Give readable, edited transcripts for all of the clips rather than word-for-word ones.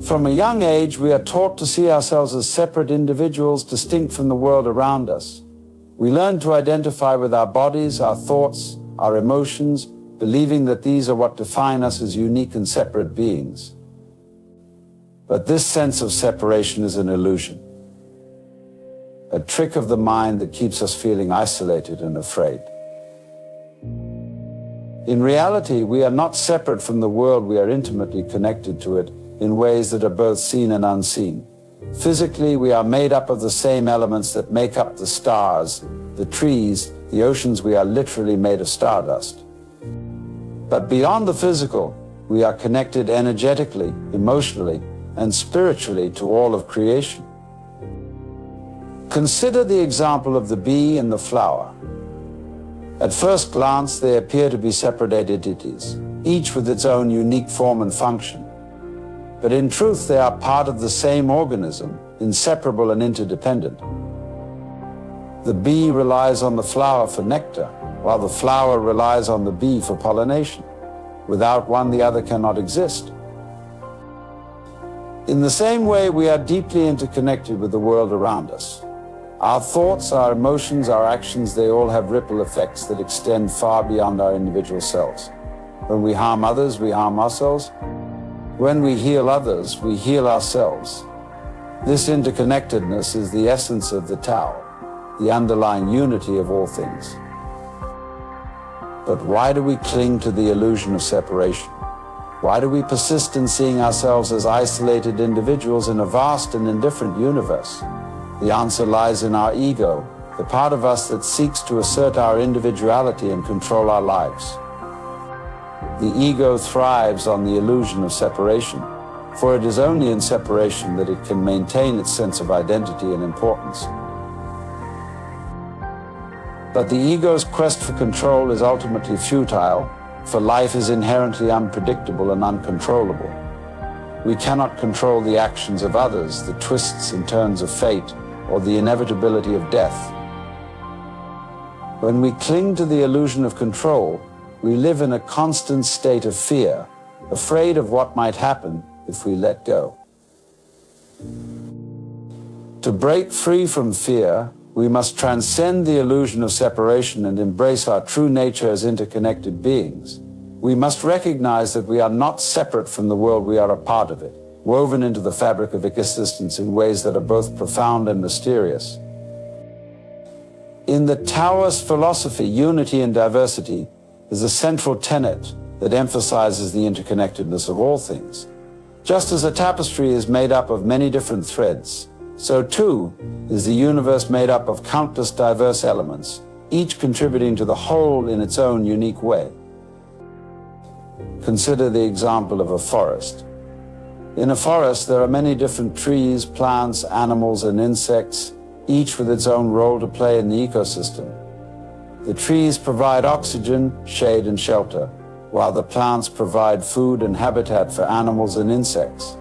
From a young age, we are taught to see ourselves as separate individuals distinct from the world around us. We learn to identify with our bodies, our thoughts, our emotions, believing that these are what define us as unique and separate beings. But this sense of separation is an illusion, a trick of the mind that keeps us feeling isolated and afraid. In reality, we are not separate from the world. We are intimately connected to it in ways that are both seen and unseen. Physically, we are made up of the same elements that make up the stars, the trees, the oceans. We are literally made of stardust. But beyond the physical, we are connected energetically, emotionally, and spiritually to all of creation. Consider the example of the bee and the flower. At first glance, they appear to be separate entities, each with its own unique form and function. But in truth, they are part of the same organism, inseparable and interdependent. The bee relies on the flower for nectar, while the flower relies on the bee for pollination. Without one, the other cannot exist. In the same way, we are deeply interconnected with the world around us. Our thoughts, our emotions, our actions, they all have ripple effects that extend far beyond our individual selves. When we harm others, we harm ourselves. When we heal others, we heal ourselves. This interconnectedness is the essence of the Tao, the underlying unity of all things. But why do we cling to the illusion of separation? Why do we persist in seeing ourselves as isolated individuals in a vast and indifferent universe? The answer lies in our ego, the part of us that seeks to assert our individuality and control our lives. The ego thrives on the illusion of separation, for it is only in separation that it can maintain its sense of identity and importance. But the ego's quest for control is ultimately futile, for life is inherently unpredictable and uncontrollable. We cannot control the actions of others, the twists and turns of fate, or the inevitability of death. When we cling to the illusion of control, we live in a constant state of fear, afraid of what might happen if we let go. To break free from fear, we must transcend the illusion of separation and embrace our true nature as interconnected beings. We must recognize that we are not separate from the world, we are a part of it, woven into the fabric of existence in ways that are both profound and mysterious. In the Taoist philosophy, unity and diversity is a central tenet that emphasizes the interconnectedness of all things. Just as a tapestry is made up of many different threads, so too is the universe made up of countless diverse elements, each contributing to the whole in its own unique way. Consider the example of a forest. In a forest, there are many different trees, plants, animals, and insects, each with its own role to play in the ecosystem. The trees provide oxygen, shade, and shelter, while the plants provide food and habitat for animals and insects.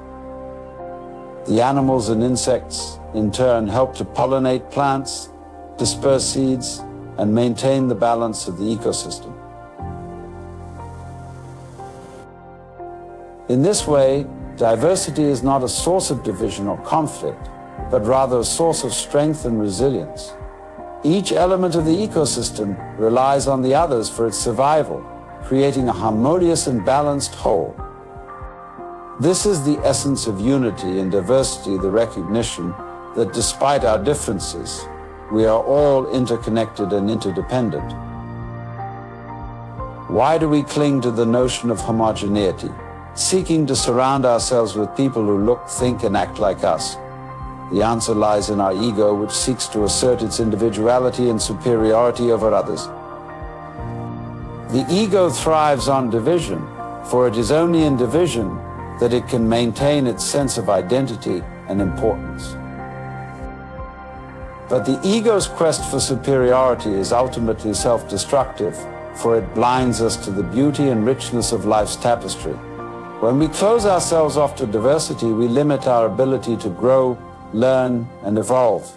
The animals and insects, in turn, help to pollinate plants, disperse seeds, and maintain the balance of the ecosystem. In this way, diversity is not a source of division or conflict, but rather a source of strength and resilience. Each element of the ecosystem relies on the others for its survival, creating a harmonious and balanced whole. This is the essence of unity and diversity, the recognition that despite our differences, we are all interconnected and interdependent. Why do we cling to the notion of homogeneity, seeking to surround ourselves with people who look, think, and act like us? The answer lies in our ego, which seeks to assert its individuality and superiority over others. The ego thrives on division, for it is only in division that it can maintain its sense of identity and importance. But the ego's quest for superiority is ultimately self-destructive, for it blinds us to the beauty and richness of life's tapestry. When we close ourselves off to diversity, we limit our ability to grow, learn, and evolve.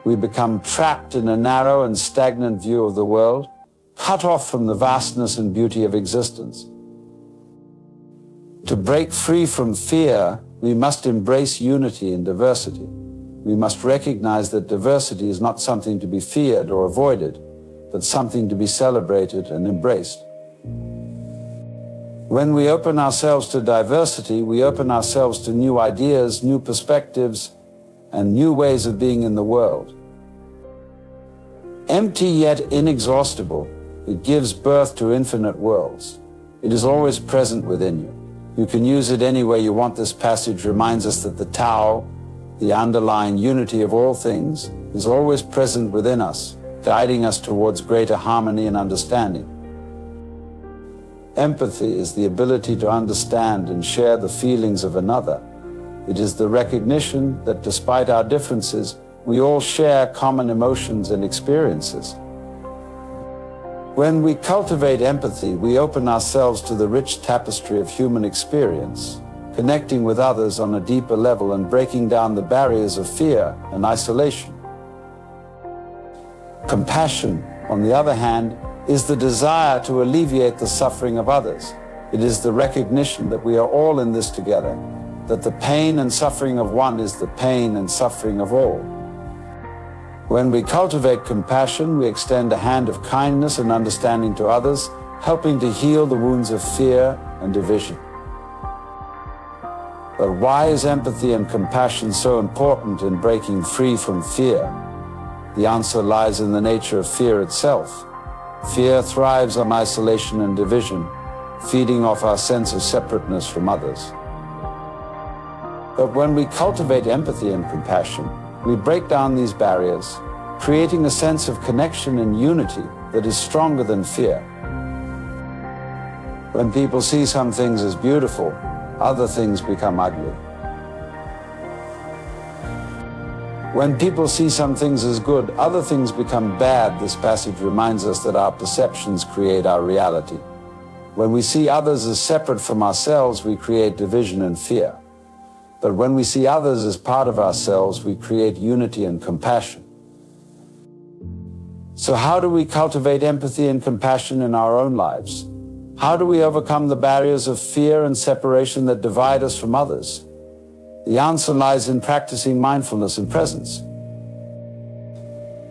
We become trapped in a narrow and stagnant view of the world, cut off from the vastness and beauty of existence. To break free from fear, we must embrace unity in diversity. We must recognize that diversity is not something to be feared or avoided, but something to be celebrated and embraced. When we open ourselves to diversity, we open ourselves to new ideas, new perspectives, and new ways of being in the world. Empty yet inexhaustible, it gives birth to infinite worlds. It is always present within you. You can use it any way you want. This passage reminds us that the Tao, the underlying unity of all things, is always present within us, guiding us towards greater harmony and understanding. Empathy is the ability to understand and share the feelings of another. It is the recognition that despite our differences, we all share common emotions and experiences. When we cultivate empathy, we open ourselves to the rich tapestry of human experience, connecting with others on a deeper level and breaking down the barriers of fear and isolation. Compassion, on the other hand, is the desire to alleviate the suffering of others. It is the recognition that we are all in this together, that the pain and suffering of one is the pain and suffering of all. When we cultivate compassion, we extend a hand of kindness and understanding to others, helping to heal the wounds of fear and division. But why is empathy and compassion so important in breaking free from fear? The answer lies in the nature of fear itself. Fear thrives on isolation and division, feeding off our sense of separateness from others. But when we cultivate empathy and compassion, we break down these barriers, creating a sense of connection and unity that is stronger than fear. When people see some things as beautiful, other things become ugly. When people see some things as good, other things become bad. This passage reminds us that our perceptions create our reality. When we see others as separate from ourselves, we create division and fear. But when we see others as part of ourselves, we create unity and compassion. So how do we cultivate empathy and compassion in our own lives? How do we overcome the barriers of fear and separation that divide us from others? The answer lies in practicing mindfulness and presence.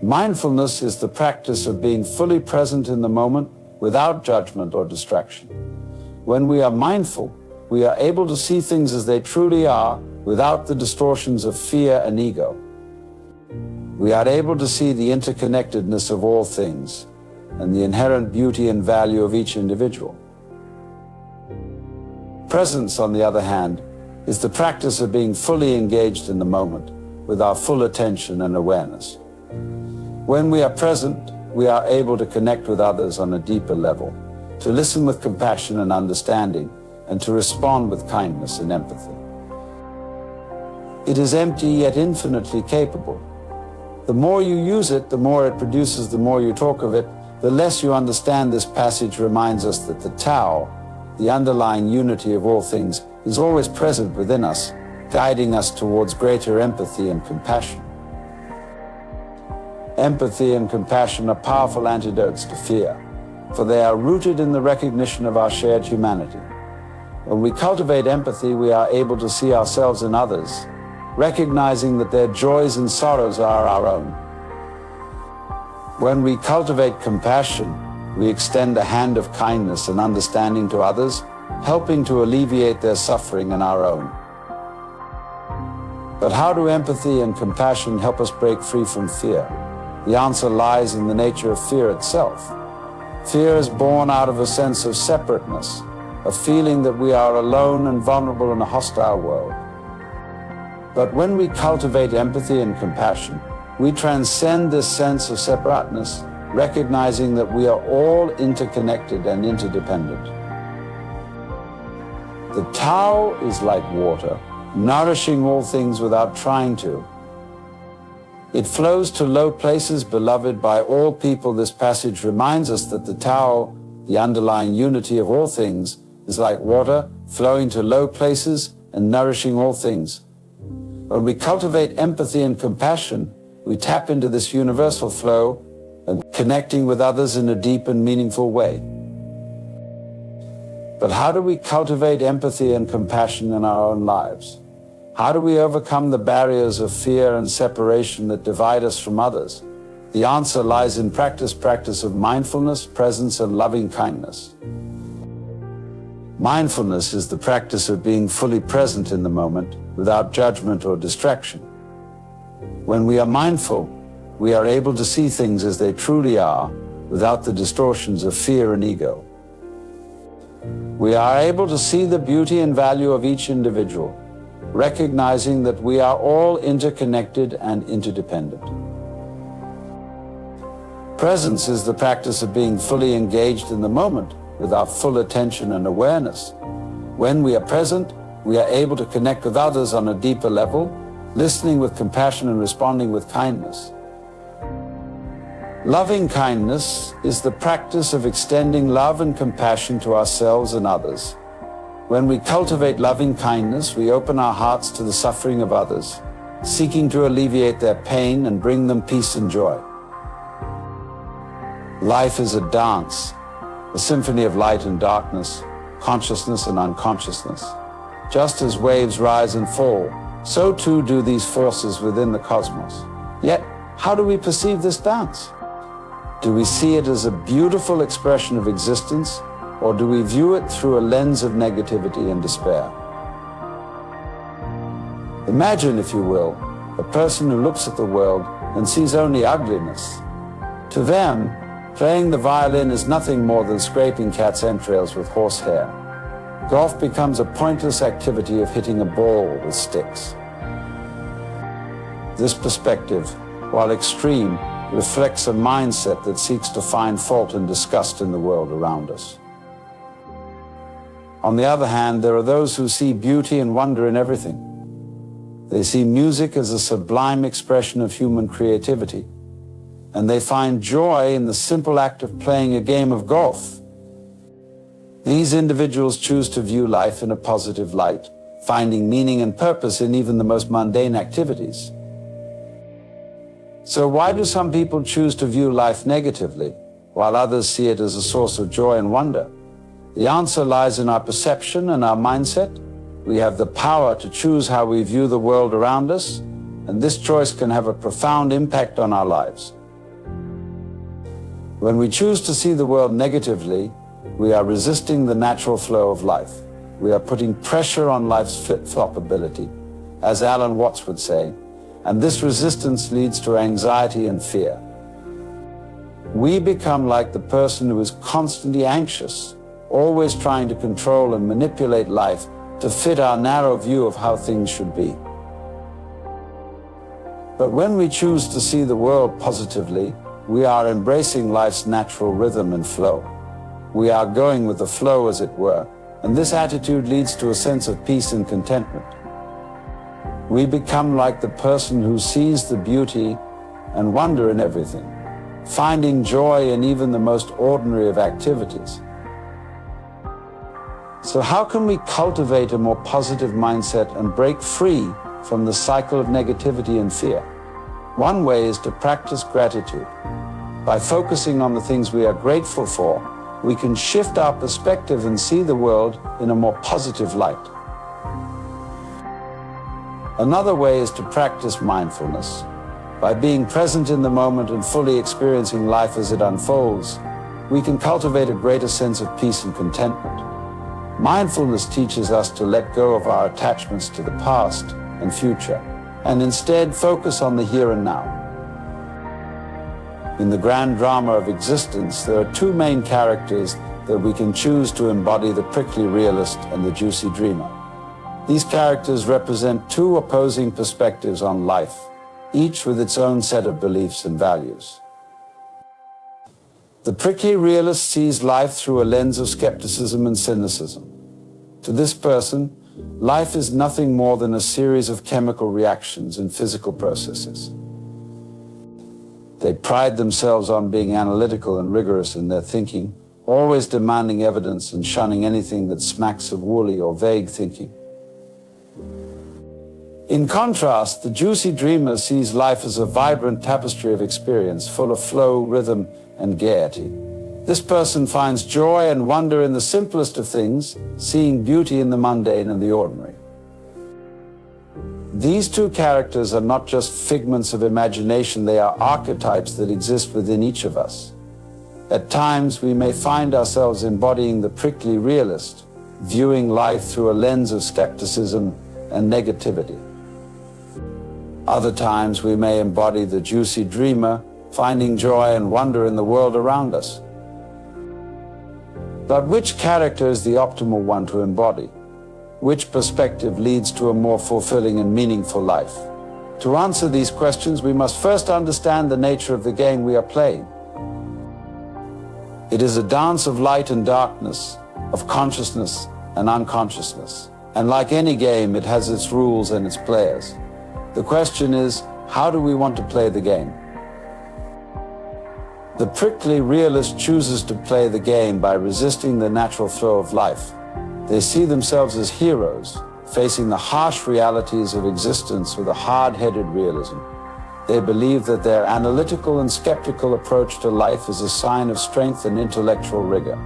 Mindfulness is the practice of being fully present in the moment without judgment or distraction. When we are mindful, we are able to see things as they truly are without the distortions of fear and ego. We are able to see the interconnectedness of all things and the inherent beauty and value of each individual. Presence, on the other hand, is the practice of being fully engaged in the moment with our full attention and awareness. When we are present, we are able to connect with others on a deeper level, to listen with compassion and understanding, and to respond with kindness and empathy. It is empty yet infinitely capable. The more you use it, the more it produces, the more you talk of it, the less you understand. This passage reminds us that the Tao, the underlying unity of all things, is always present within us, guiding us towards greater empathy and compassion. Empathy and compassion are powerful antidotes to fear, for they are rooted in the recognition of our shared humanity. When we cultivate empathy, we are able to see ourselves in others, recognizing that their joys and sorrows are our own. When we cultivate compassion, we extend a hand of kindness and understanding to others, helping to alleviate their suffering and our own. But how do empathy and compassion help us break free from fear? The answer lies in the nature of fear itself. Fear is born out of a sense of separateness, a feeling that we are alone and vulnerable in a hostile world. But when we cultivate empathy and compassion, we transcend this sense of separateness, recognizing that we are all interconnected and interdependent. The Tao is like water, nourishing all things without trying to. It flows to low places, beloved by all people. This passage reminds us that the Tao, the underlying unity of all things, is like water, flowing to low places and nourishing all things. When we cultivate empathy and compassion, we tap into this universal flow and connecting with others in a deep and meaningful way. But how do we cultivate empathy and compassion in our own lives? How do we overcome the barriers of fear and separation that divide us from others? The answer lies in practice of mindfulness, presence, and loving kindness. Mindfulness is the practice of being fully present in the moment without judgment or distraction. When we are mindful, we are able to see things as they truly are without the distortions of fear and ego. We are able to see the beauty and value of each individual, recognizing that we are all interconnected and interdependent. Presence is the practice of being fully engaged in the moment with our full attention and awareness. When we are present, we are able to connect with others on a deeper level, listening with compassion and responding with kindness. Loving kindness is the practice of extending love and compassion to ourselves and others. When we cultivate loving kindness, we open our hearts to the suffering of others, seeking to alleviate their pain and bring them peace and joy. Life is a dance, a symphony of light and darkness, consciousness and unconsciousness. Just as waves rise and fall, so too do these forces within the cosmos. Yet, how do we perceive this dance? Do we see it as a beautiful expression of existence, or do we view it through a lens of negativity and despair? Imagine, if you will, a person who looks at the world and sees only ugliness. To them, playing the violin is nothing more than scraping cat's entrails with horsehair. Golf becomes a pointless activity of hitting a ball with sticks. This perspective, while extreme, reflects a mindset that seeks to find fault and disgust in the world around us. On the other hand, there are those who see beauty and wonder in everything. They see music as a sublime expression of human creativity, and they find joy in the simple act of playing a game of golf. These individuals choose to view life in a positive light, finding meaning and purpose in even the most mundane activities. So why do some people choose to view life negatively, while others see it as a source of joy and wonder? The answer lies in our perception and our mindset. We have the power to choose how we view the world around us, and this choice can have a profound impact on our lives. When we choose to see the world negatively, we are resisting the natural flow of life. We are putting pressure on life's flip-flop ability, as Alan Watts would say, and this resistance leads to anxiety and fear. We become like the person who is constantly anxious, always trying to control and manipulate life to fit our narrow view of how things should be. But when we choose to see the world positively, we are embracing life's natural rhythm and flow. We are going with the flow, as it were, and this attitude leads to a sense of peace and contentment. We become like the person who sees the beauty and wonder in everything, finding joy in even the most ordinary of activities. So how can we cultivate a more positive mindset and break free from the cycle of negativity and fear? One way is to practice gratitude. By focusing on the things we are grateful for, we can shift our perspective and see the world in a more positive light. Another way is to practice mindfulness. By being present in the moment and fully experiencing life as it unfolds, we can cultivate a greater sense of peace and contentment. Mindfulness teaches us to let go of our attachments to the past and future, and instead focus on the here and now. In the grand drama of existence, there are two main characters that we can choose to embody: the prickly realist and the juicy dreamer. These characters represent two opposing perspectives on life, each with its own set of beliefs and values. The prickly realist sees life through a lens of skepticism and cynicism. To this person, life is nothing more than a series of chemical reactions and physical processes. They pride themselves on being analytical and rigorous in their thinking, always demanding evidence and shunning anything that smacks of woolly or vague thinking. In contrast, the juicy dreamer sees life as a vibrant tapestry of experience, full of flow, rhythm, and gaiety. This person finds joy and wonder in the simplest of things, seeing beauty in the mundane and the ordinary. These two characters are not just figments of imagination, they are archetypes that exist within each of us. At times, we may find ourselves embodying the prickly realist, viewing life through a lens of skepticism and negativity. Other times, we may embody the juicy dreamer, finding joy and wonder in the world around us. But which character is the optimal one to embody? Which perspective leads to a more fulfilling and meaningful life? To answer these questions, we must first understand the nature of the game we are playing. It is a dance of light and darkness, of consciousness and unconsciousness. And like any game, it has its rules and its players. The question is, how do we want to play the game? The prickly realist chooses to play the game by resisting the natural flow of life. They see themselves as heroes, facing the harsh realities of existence with a hard-headed realism. They believe that their analytical and skeptical approach to life is a sign of strength and intellectual rigor.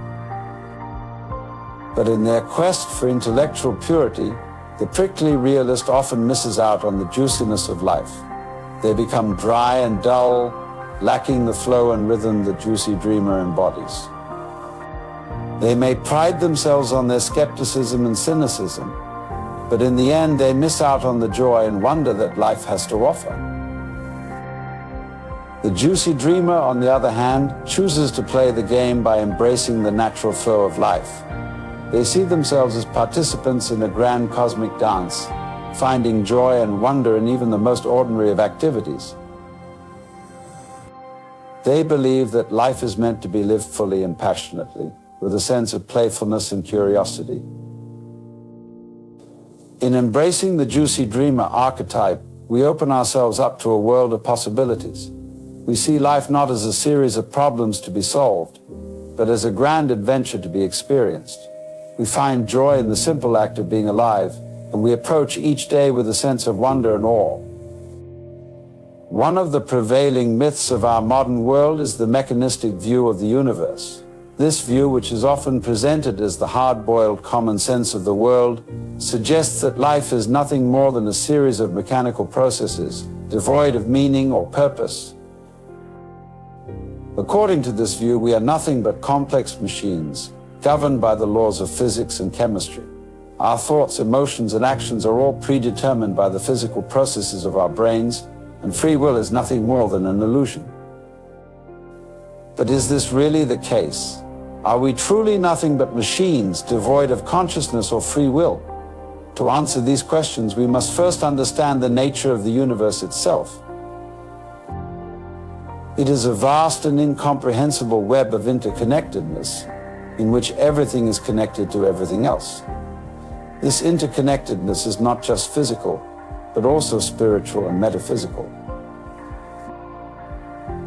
But in their quest for intellectual purity, the prickly realist often misses out on the juiciness of life. They become dry and dull, lacking the flow and rhythm the juicy dreamer embodies. They may pride themselves on their skepticism and cynicism, but in the end they miss out on the joy and wonder that life has to offer. The juicy dreamer, on the other hand, chooses to play the game by embracing the natural flow of life. They see themselves as participants in a grand cosmic dance, finding joy and wonder in even the most ordinary of activities. They believe that life is meant to be lived fully and passionately, with a sense of playfulness and curiosity. In embracing the juicy dreamer archetype, we open ourselves up to a world of possibilities. We see life not as a series of problems to be solved, but as a grand adventure to be experienced. We find joy in the simple act of being alive, and we approach each day with a sense of wonder and awe. One of the prevailing myths of our modern world is the mechanistic view of the universe. This view, which is often presented as the hard-boiled common sense of the world, suggests that life is nothing more than a series of mechanical processes, devoid of meaning or purpose. According to this view, we are nothing but complex machines, governed by the laws of physics and chemistry. Our thoughts, emotions, and actions are all predetermined by the physical processes of our brains, and free will is nothing more than an illusion. But is this really the case? Are we truly nothing but machines devoid of consciousness or free will? To answer these questions, we must first understand the nature of the universe itself. It is a vast and incomprehensible web of interconnectedness, in which everything is connected to everything else. This interconnectedness is not just physical, but also spiritual and metaphysical.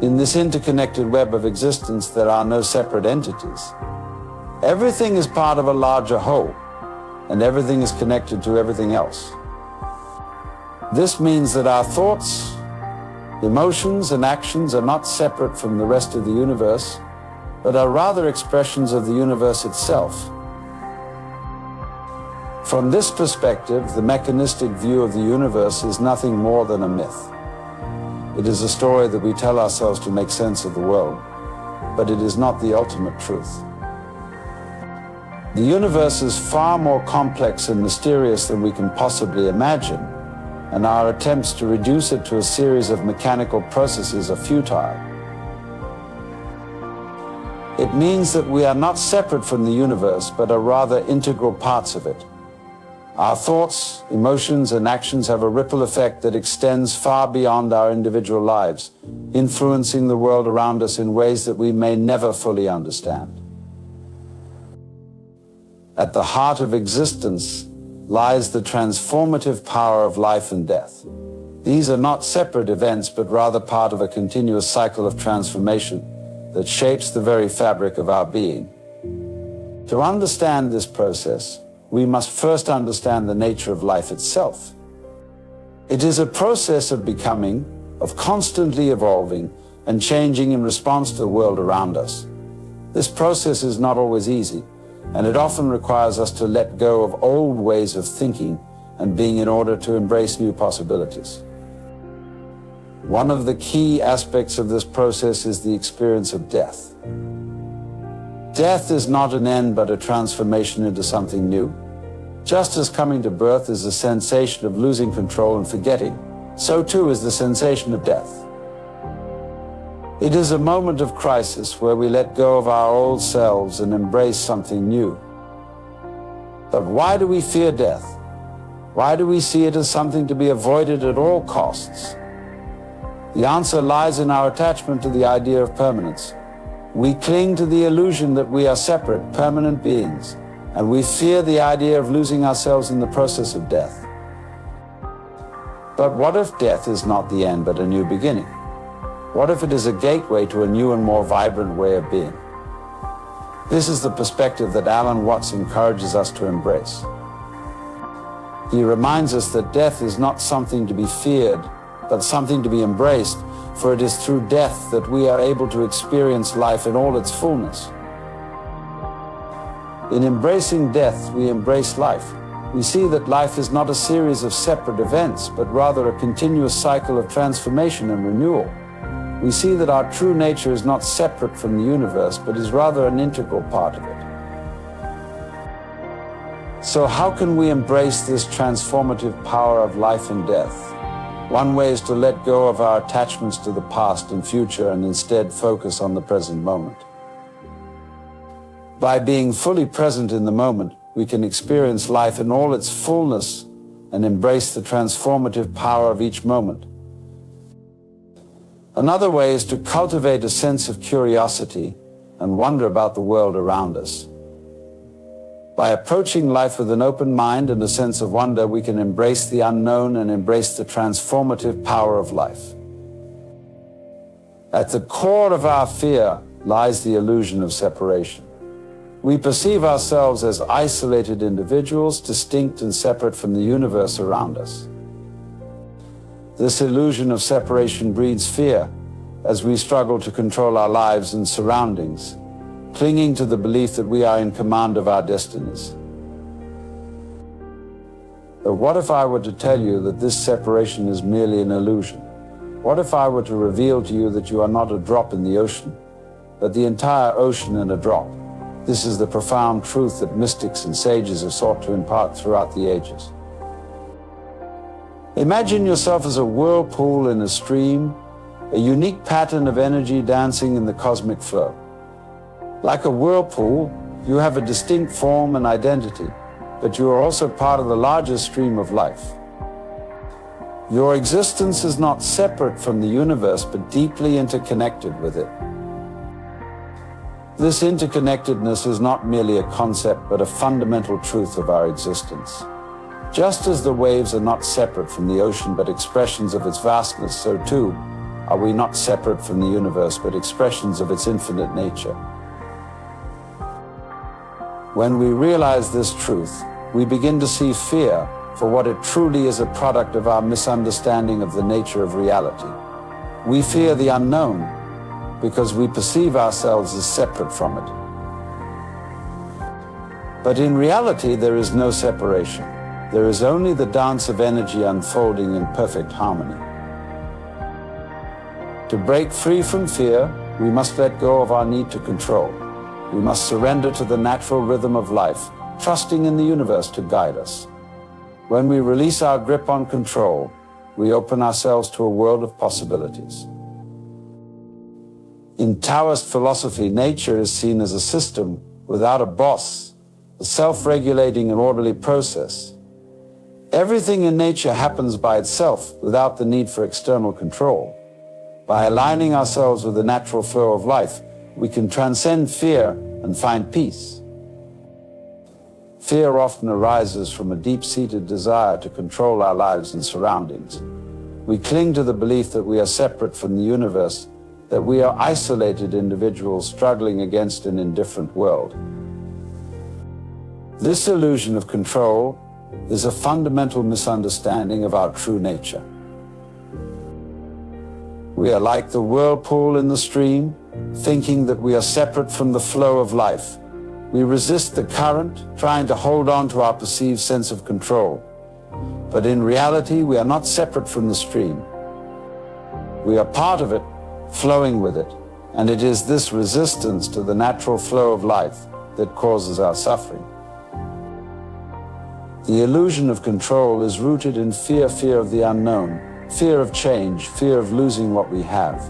In this interconnected web of existence, there are no separate entities. Everything is part of a larger whole, and everything is connected to everything else. This means that our thoughts, emotions, and actions are not separate from the rest of the universe, but are rather expressions of the universe itself. From this perspective, the mechanistic view of the universe is nothing more than a myth. It is a story that we tell ourselves to make sense of the world, but it is not the ultimate truth. The universe is far more complex and mysterious than we can possibly imagine, and our attempts to reduce it to a series of mechanical processes are futile. It means that we are not separate from the universe, but are rather integral parts of it. Our thoughts, emotions, and actions have a ripple effect that extends far beyond our individual lives, influencing the world around us in ways that we may never fully understand. At the heart of existence lies the transformative power of life and death. These are not separate events, but rather part of a continuous cycle of transformation that shapes the very fabric of our being. To understand this process, we must first understand the nature of life itself. It is a process of becoming, of constantly evolving and changing in response to the world around us. This process is not always easy, and it often requires us to let go of old ways of thinking and being in order to embrace new possibilities. One of the key aspects of this process is the experience of death. Death is not an end but a transformation into something new. Just as coming to birth is a sensation of losing control and forgetting, so too is the sensation of death. It is a moment of crisis where we let go of our old selves and embrace something new. But why do we fear death? Why do we see it as something to be avoided at all costs? The answer lies in our attachment to the idea of permanence. We cling to the illusion that we are separate, permanent beings, and we fear the idea of losing ourselves in the process of death. But what if death is not the end but a new beginning? What if it is a gateway to a new and more vibrant way of being? This is the perspective that Alan Watts encourages us to embrace. He reminds us that death is not something to be feared, but something to be embraced, for it is through death that we are able to experience life in all its fullness. In embracing death, we embrace life. We see that life is not a series of separate events, but rather a continuous cycle of transformation and renewal. We see that our true nature is not separate from the universe, but is rather an integral part of it. So how can we embrace this transformative power of life and death? One way is to let go of our attachments to the past and future and instead focus on the present moment. By being fully present in the moment, we can experience life in all its fullness and embrace the transformative power of each moment. Another way is to cultivate a sense of curiosity and wonder about the world around us. By approaching life with an open mind and a sense of wonder, we can embrace the unknown and embrace the transformative power of life. At the core of our fear lies the illusion of separation. We perceive ourselves as isolated individuals, distinct and separate from the universe around us. This illusion of separation breeds fear as we struggle to control our lives and surroundings, clinging to the belief that we are in command of our destinies. But what if I were to tell you that this separation is merely an illusion? What if I were to reveal to you that you are not a drop in the ocean, but the entire ocean in a drop? This is the profound truth that mystics and sages have sought to impart throughout the ages. Imagine yourself as a whirlpool in a stream, a unique pattern of energy dancing in the cosmic flow. Like a whirlpool, you have a distinct form and identity, but you are also part of the larger stream of life. Your existence is not separate from the universe, but deeply interconnected with it. This interconnectedness is not merely a concept, but a fundamental truth of our existence. Just as the waves are not separate from the ocean, but expressions of its vastness, so too are we not separate from the universe, but expressions of its infinite nature. When we realize this truth, we begin to see fear for what it truly is, a product of our misunderstanding of the nature of reality. We fear the unknown because we perceive ourselves as separate from it. But in reality, there is no separation. There is only the dance of energy unfolding in perfect harmony. To break free from fear, we must let go of our need to control. We must surrender to the natural rhythm of life, trusting in the universe to guide us. When we release our grip on control, we open ourselves to a world of possibilities. In Taoist philosophy, nature is seen as a system without a boss, a self-regulating and orderly process. Everything in nature happens by itself without the need for external control. By aligning ourselves with the natural flow of life, we can transcend fear and find peace. Fear often arises from a deep-seated desire to control our lives and surroundings. We cling to the belief that we are separate from the universe, that we are isolated individuals struggling against an indifferent world. This illusion of control is a fundamental misunderstanding of our true nature. We are like the whirlpool in the stream, thinking that we are separate from the flow of life. We resist the current, trying to hold on to our perceived sense of control. But in reality, we are not separate from the stream. We are part of it, flowing with it, and it is this resistance to the natural flow of life that causes our suffering. The illusion of control is rooted in fear of the unknown, fear of change, fear of losing what we have.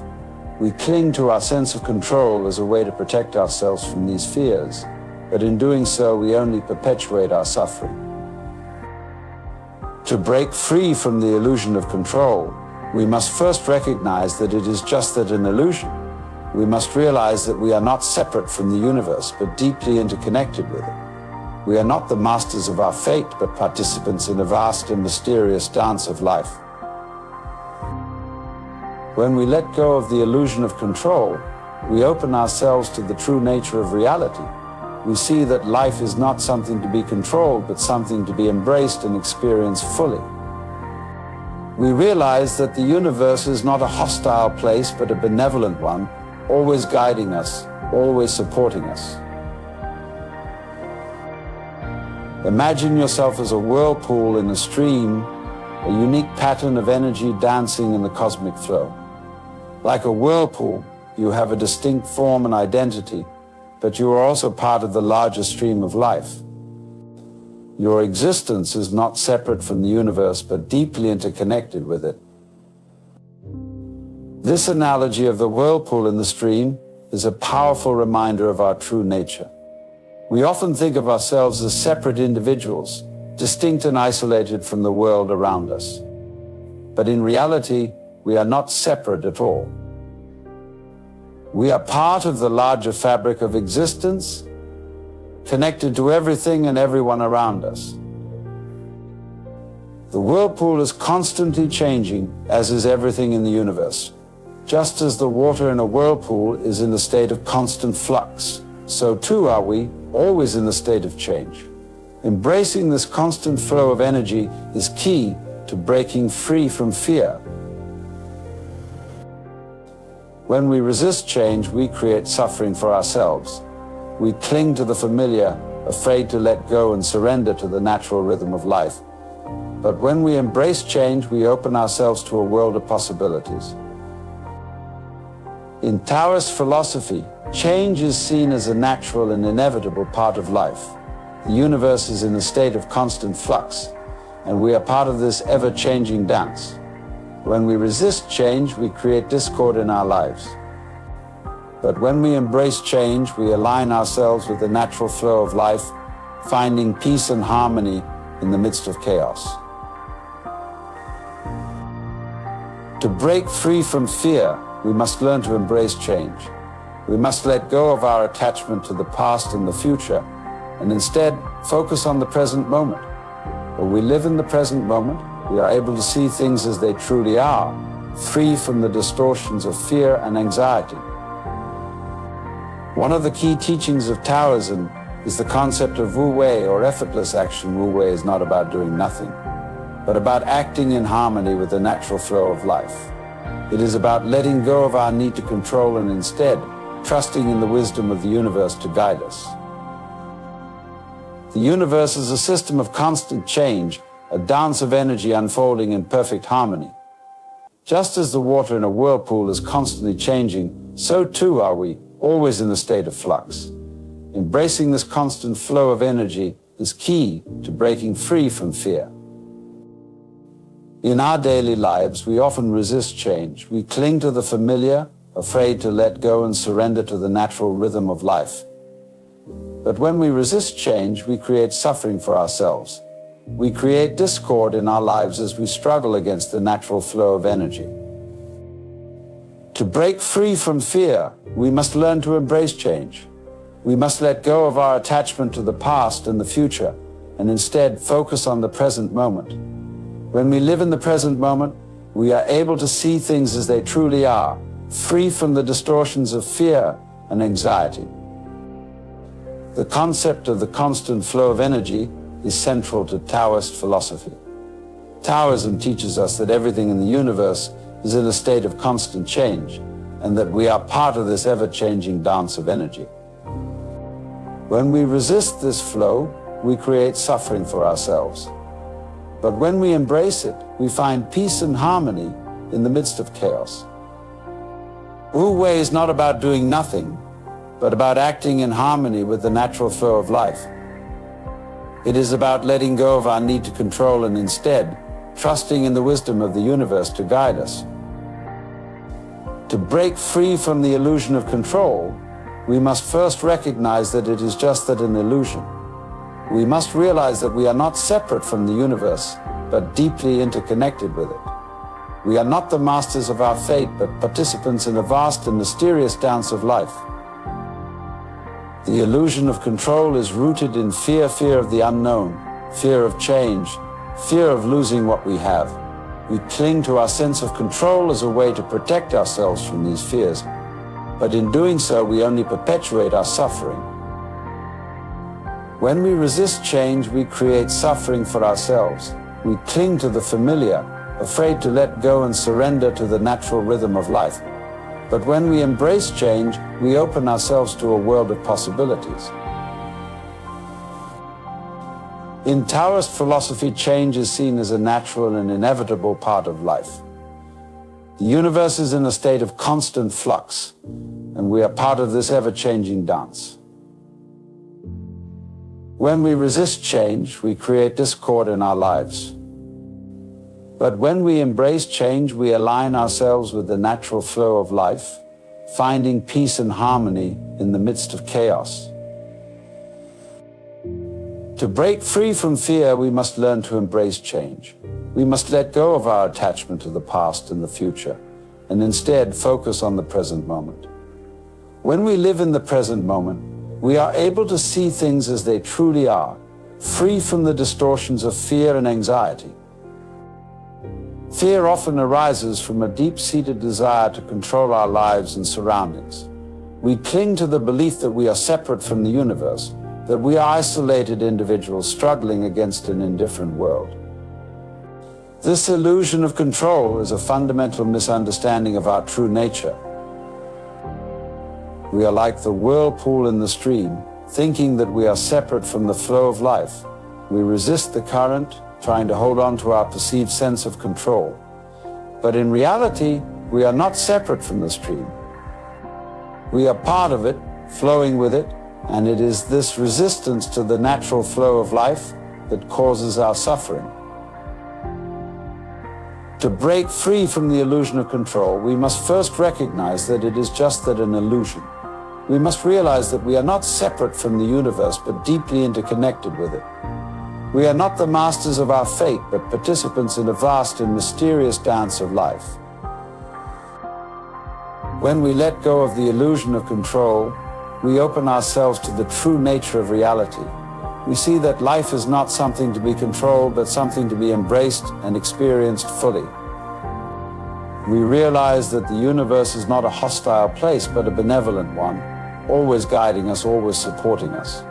We cling to our sense of control as a way to protect ourselves from these fears, but in doing so, we only perpetuate our suffering. To break free from the illusion of control, we must first recognize that it is just that an illusion. We must realize that we are not separate from the universe, but deeply interconnected with it. We are not the masters of our fate, but participants in a vast and mysterious dance of life. When we let go of the illusion of control, we open ourselves to the true nature of reality. We see that life is not something to be controlled, but something to be embraced and experienced fully. We realize that the universe is not a hostile place, but a benevolent one, always guiding us, always supporting us. Imagine yourself as a whirlpool in a stream, a unique pattern of energy dancing in the cosmic flow. Like a whirlpool, you have a distinct form and identity, but you are also part of the larger stream of life. Your existence is not separate from the universe, but deeply interconnected with it. This analogy of the whirlpool in the stream is a powerful reminder of our true nature. We often think of ourselves as separate individuals, distinct and isolated from the world around us. But in reality, we are not separate at all. We are part of the larger fabric of existence, connected to everything and everyone around us. The whirlpool is constantly changing, as is everything in the universe. Just as the water in a whirlpool is in a state of constant flux, so too are we, always in a state of change. Embracing this constant flow of energy is key to breaking free from fear. When we resist change, we create suffering for ourselves. We cling to the familiar, afraid to let go and surrender to the natural rhythm of life. But when we embrace change, we open ourselves to a world of possibilities. In Taoist philosophy, change is seen as a natural and inevitable part of life. The universe is in a state of constant flux, and we are part of this ever-changing dance. When we resist change, we create discord in our lives. But when we embrace change, we align ourselves with the natural flow of life, finding peace and harmony in the midst of chaos. To break free from fear, we must learn to embrace change. We must let go of our attachment to the past and the future, and instead focus on the present moment. When we live in the present moment, we are able to see things as they truly are, free from the distortions of fear and anxiety. One of the key teachings of Taoism is the concept of Wu Wei, or effortless action. Wu Wei is not about doing nothing, but about acting in harmony with the natural flow of life. It is about letting go of our need to control and instead trusting in the wisdom of the universe to guide us. The universe is a system of constant change, a dance of energy unfolding in perfect harmony. Just as the water in a whirlpool is constantly changing, so too are we, always in a state of flux. Embracing this constant flow of energy is key to breaking free from fear. In our daily lives, we often resist change. We cling to the familiar, afraid to let go and surrender to the natural rhythm of life. But when we resist change, we create suffering for ourselves. We create discord in our lives as we struggle against the natural flow of energy. To break free from fear, we must learn to embrace change. We must let go of our attachment to the past and the future, and instead focus on the present moment. When we live in the present moment, we are able to see things as they truly are, free from the distortions of fear and anxiety. The concept of the constant flow of energy is central to Taoist philosophy. Taoism teaches us that everything in the universe is in a state of constant change, and that we are part of this ever-changing dance of energy. When we resist this flow, we create suffering for ourselves. But when we embrace it, we find peace and harmony in the midst of chaos. Wu Wei is not about doing nothing, but about acting in harmony with the natural flow of life. It is about letting go of our need to control and instead trusting in the wisdom of the universe to guide us. To break free from the illusion of control, we must first recognize that it is just that an illusion. We must realize that we are not separate from the universe, but deeply interconnected with it. We are not the masters of our fate, but participants in a vast and mysterious dance of life. The illusion of control is rooted in fear of the unknown, fear of change, fear of losing what we have. We cling to our sense of control as a way to protect ourselves from these fears, but in doing so, we only perpetuate our suffering. When we resist change, we create suffering for ourselves. We cling to the familiar, afraid to let go and surrender to the natural rhythm of life. But when we embrace change, we open ourselves to a world of possibilities. In Taoist philosophy, change is seen as a natural and inevitable part of life. The universe is in a state of constant flux, and we are part of this ever-changing dance. When we resist change, we create discord in our lives. But when we embrace change, we align ourselves with the natural flow of life, finding peace and harmony in the midst of chaos. To break free from fear, we must learn to embrace change. We must let go of our attachment to the past and the future, and instead focus on the present moment. When we live in the present moment, we are able to see things as they truly are, free from the distortions of fear and anxiety. Fear often arises from a deep-seated desire to control our lives and surroundings. We cling to the belief that we are separate from the universe, that we are isolated individuals struggling against an indifferent world. This illusion of control is a fundamental misunderstanding of our true nature. We are like the whirlpool in the stream, thinking that we are separate from the flow of life. We resist the current, trying to hold on to our perceived sense of control. But in reality, we are not separate from the stream. We are part of it, flowing with it, and it is this resistance to the natural flow of life that causes our suffering. To break free from the illusion of control, we must first recognize that it is just that an illusion. We must realize that we are not separate from the universe, but deeply interconnected with it. We are not the masters of our fate, but participants in a vast and mysterious dance of life. When we let go of the illusion of control, we open ourselves to the true nature of reality. We see that life is not something to be controlled, but something to be embraced and experienced fully. We realize that the universe is not a hostile place, but a benevolent one, always guiding us, always supporting us.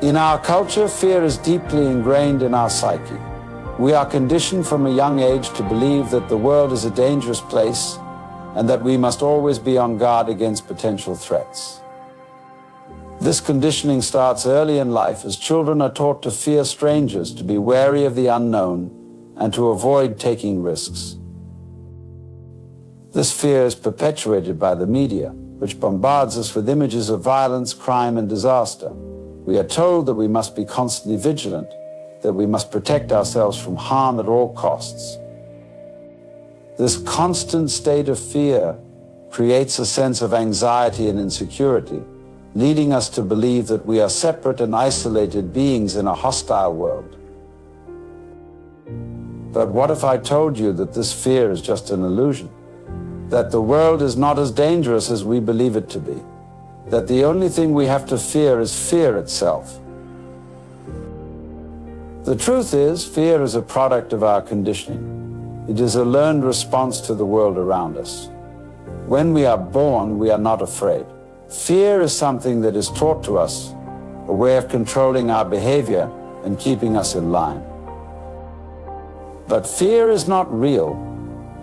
In our culture, fear is deeply ingrained in our psyche. We are conditioned from a young age to believe that the world is a dangerous place and that we must always be on guard against potential threats. This conditioning starts early in life as children are taught to fear strangers, to be wary of the unknown, and to avoid taking risks. This fear is perpetuated by the media, which bombards us with images of violence, crime, and disaster. We are told that we must be constantly vigilant, that we must protect ourselves from harm at all costs. This constant state of fear creates a sense of anxiety and insecurity, leading us to believe that we are separate and isolated beings in a hostile world. But what if I told you that this fear is just an illusion? That the world is not as dangerous as we believe it to be? That the only thing we have to fear is fear itself? The truth is, fear is a product of our conditioning. It is a learned response to the world around us. When we are born, we are not afraid. Fear is something that is taught to us, a way of controlling our behavior and keeping us in line. But fear is not real.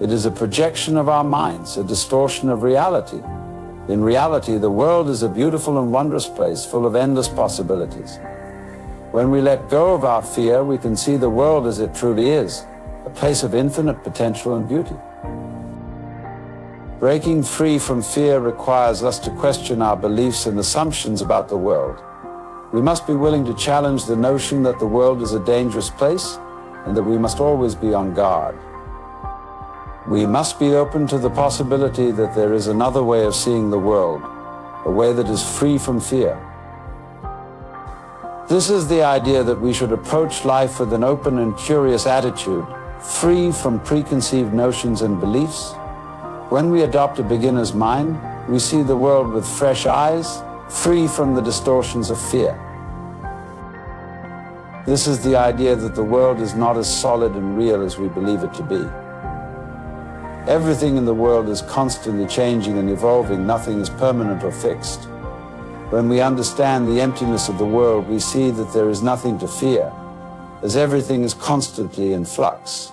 It is a projection of our minds, a distortion of reality. In reality, the world is a beautiful and wondrous place full of endless possibilities. When we let go of our fear, we can see the world as it truly is, a place of infinite potential and beauty. Breaking free from fear requires us to question our beliefs and assumptions about the world. We must be willing to challenge the notion that the world is a dangerous place and that we must always be on guard. We must be open to the possibility that there is another way of seeing the world, a way that is free from fear. This is the idea that we should approach life with an open and curious attitude, free from preconceived notions and beliefs. When we adopt a beginner's mind, we see the world with fresh eyes, free from the distortions of fear. This is the idea that the world is not as solid and real as we believe it to be. Everything in the world is constantly changing and evolving. Nothing is permanent or fixed. When we understand the emptiness of the world, we see that there is nothing to fear, as everything is constantly in flux.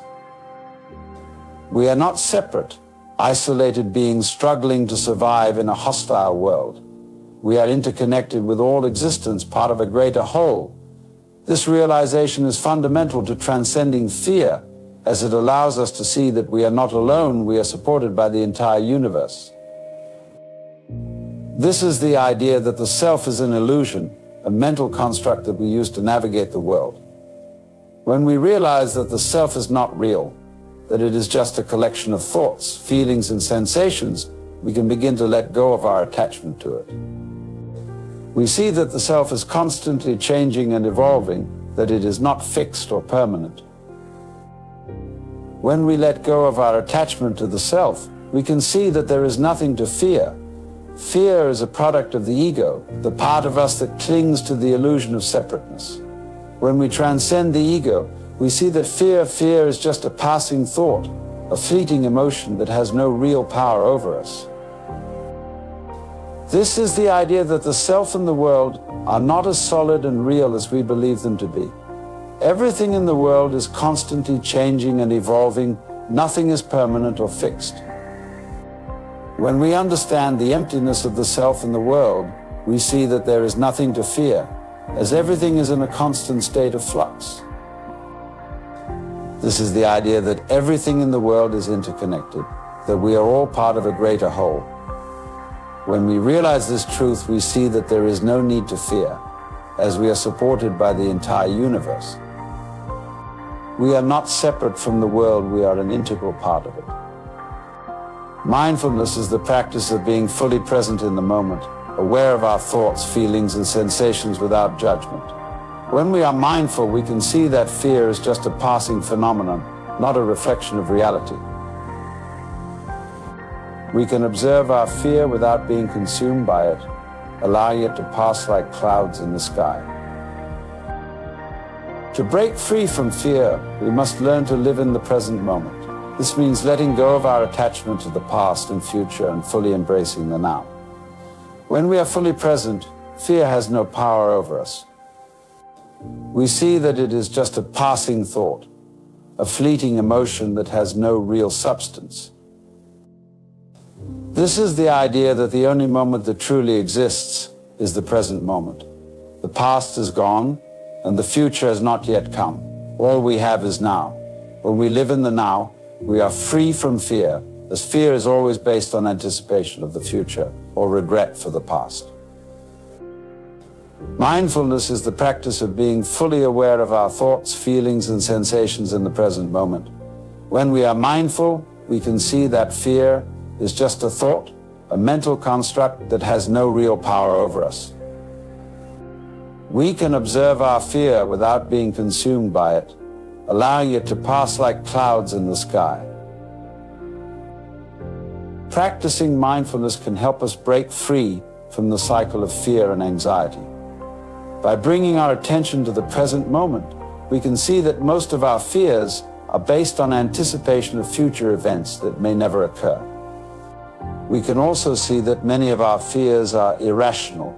We are not separate, isolated beings struggling to survive in a hostile world. We are interconnected with all existence, part of a greater whole. This realization is fundamental to transcending fear, as it allows us to see that we are not alone, we are supported by the entire universe. This is the idea that the self is an illusion, a mental construct that we use to navigate the world. When we realize that the self is not real, that it is just a collection of thoughts, feelings, and sensations, we can begin to let go of our attachment to it. We see that the self is constantly changing and evolving, that it is not fixed or permanent. When we let go of our attachment to the self, we can see that there is nothing to fear. Fear is a product of the ego, the part of us that clings to the illusion of separateness. When we transcend the ego, we see that fear is just a passing thought, a fleeting emotion that has no real power over us. This is the idea that the self and the world are not as solid and real as we believe them to be. Everything in the world is constantly changing and evolving. Nothing is permanent or fixed. When we understand the emptiness of the self and the world, we see that there is nothing to fear, as everything is in a constant state of flux. This is the idea that everything in the world is interconnected, that we are all part of a greater whole. When we realize this truth, we see that there is no need to fear, as we are supported by the entire universe. We are not separate from the world, we are an integral part of it. Mindfulness is the practice of being fully present in the moment, aware of our thoughts, feelings, and sensations without judgment. When we are mindful, we can see that fear is just a passing phenomenon, not a reflection of reality. We can observe our fear without being consumed by it, allowing it to pass like clouds in the sky. To break free from fear, we must learn to live in the present moment. This means letting go of our attachment to the past and future and fully embracing the now. When we are fully present, fear has no power over us. We see that it is just a passing thought, a fleeting emotion that has no real substance. This is the idea that the only moment that truly exists is the present moment. The past is gone, and the future has not yet come. All we have is now. When we live in the now, we are free from fear, as fear is always based on anticipation of the future or regret for the past. Mindfulness is the practice of being fully aware of our thoughts, feelings, and sensations in the present moment. When we are mindful, we can see that fear is just a thought, a mental construct that has no real power over us. We can observe our fear without being consumed by it, allowing it to pass like clouds in the sky. Practicing mindfulness can help us break free from the cycle of fear and anxiety. By bringing our attention to the present moment, we can see that most of our fears are based on anticipation of future events that may never occur. We can also see that many of our fears are irrational,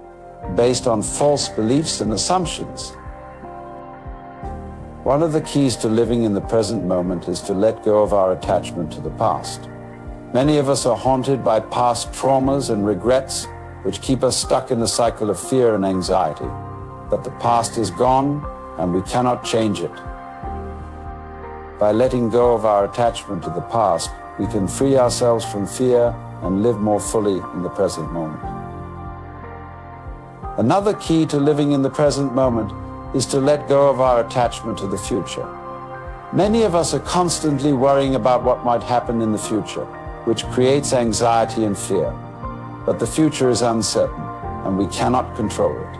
based on false beliefs and assumptions. One of the keys to living in the present moment is to let go of our attachment to the past. Many of us are haunted by past traumas and regrets, which keep us stuck in a cycle of fear and anxiety. But the past is gone, and we cannot change it. By letting go of our attachment to the past, we can free ourselves from fear and live more fully in the present moment. Another key to living in the present moment is to let go of our attachment to the future. Many of us are constantly worrying about what might happen in the future, which creates anxiety and fear. But the future is uncertain, and we cannot control it.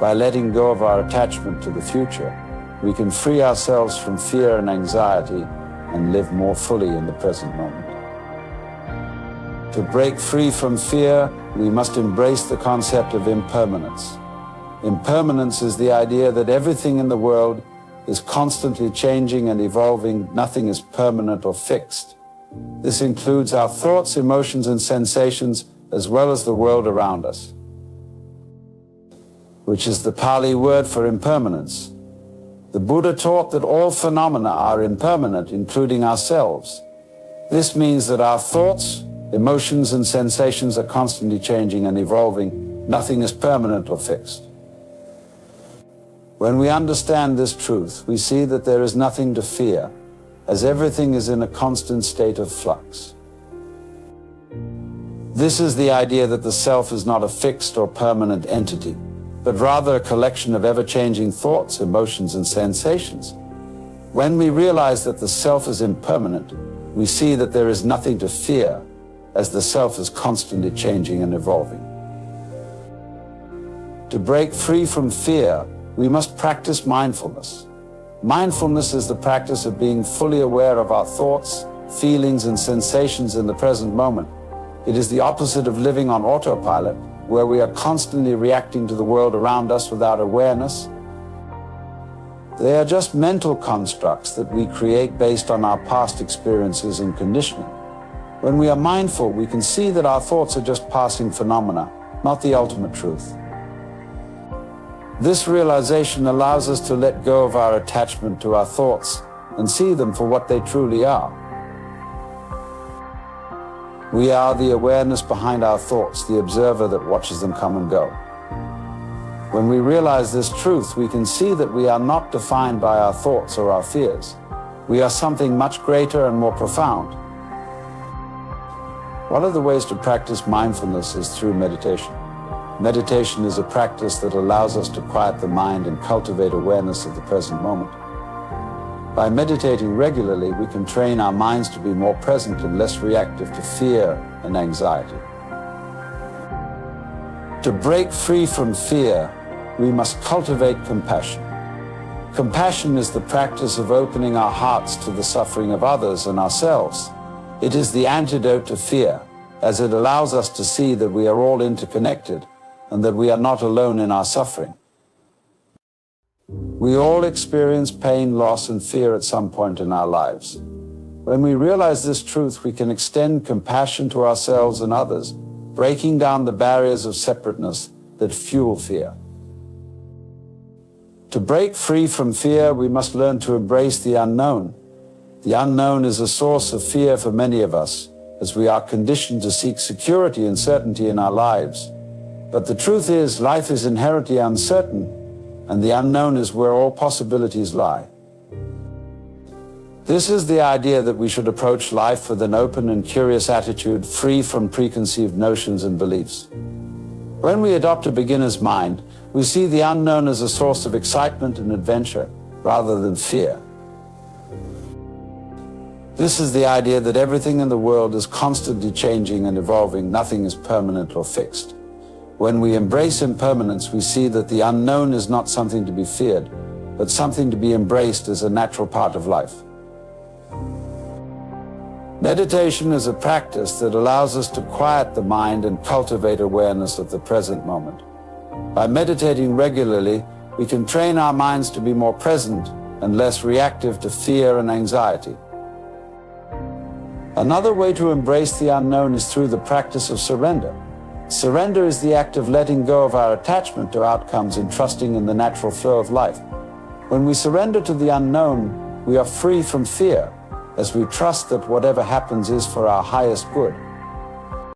By letting go of our attachment to the future, we can free ourselves from fear and anxiety and live more fully in the present moment. To break free from fear, we must embrace the concept of impermanence. Impermanence is the idea that everything in the world is constantly changing and evolving. Nothing is permanent or fixed. This includes our thoughts, emotions, and sensations, as well as the world around us, which is the Pali word for impermanence. The Buddha taught that all phenomena are impermanent, including ourselves. This means that our thoughts, emotions, and sensations are constantly changing and evolving. Nothing is permanent or fixed. When we understand this truth, we see that there is nothing to fear, as everything is in a constant state of flux. This is the idea that the self is not a fixed or permanent entity, but rather a collection of ever-changing thoughts, emotions, and sensations. When we realize that the self is impermanent, we see that there is nothing to fear, as the self is constantly changing and evolving. To break free from fear, we must practice mindfulness. Mindfulness is the practice of being fully aware of our thoughts, feelings, and sensations in the present moment. It is the opposite of living on autopilot, where we are constantly reacting to the world around us without awareness. They are just mental constructs that we create based on our past experiences and conditioning. When we are mindful, we can see that our thoughts are just passing phenomena, not the ultimate truth. This realization allows us to let go of our attachment to our thoughts and see them for what they truly are. We are the awareness behind our thoughts, the observer that watches them come and go. When we realize this truth, we can see that we are not defined by our thoughts or our fears. We are something much greater and more profound. One of the ways to practice mindfulness is through meditation. Meditation is a practice that allows us to quiet the mind and cultivate awareness of the present moment. By meditating regularly, we can train our minds to be more present and less reactive to fear and anxiety. To break free from fear, we must cultivate compassion. Compassion is the practice of opening our hearts to the suffering of others and ourselves. It is the antidote to fear, as it allows us to see that we are all interconnected and that we are not alone in our suffering. We all experience pain, loss, and fear at some point in our lives. When we realize this truth, we can extend compassion to ourselves and others, breaking down the barriers of separateness that fuel fear. To break free from fear, we must learn to embrace the unknown. The unknown is a source of fear for many of us, as we are conditioned to seek security and certainty in our lives. But the truth is, life is inherently uncertain, and the unknown is where all possibilities lie. This is the idea that we should approach life with an open and curious attitude, free from preconceived notions and beliefs. When we adopt a beginner's mind, we see the unknown as a source of excitement and adventure, rather than fear. This is the idea that everything in the world is constantly changing and evolving. Nothing is permanent or fixed. When we embrace impermanence, we see that the unknown is not something to be feared, but something to be embraced as a natural part of life. Meditation is a practice that allows us to quiet the mind and cultivate awareness of the present moment. By meditating regularly, we can train our minds to be more present and less reactive to fear and anxiety. Another way to embrace the unknown is through the practice of surrender. Surrender is the act of letting go of our attachment to outcomes and trusting in the natural flow of life. When we surrender to the unknown, we are free from fear, as we trust that whatever happens is for our highest good.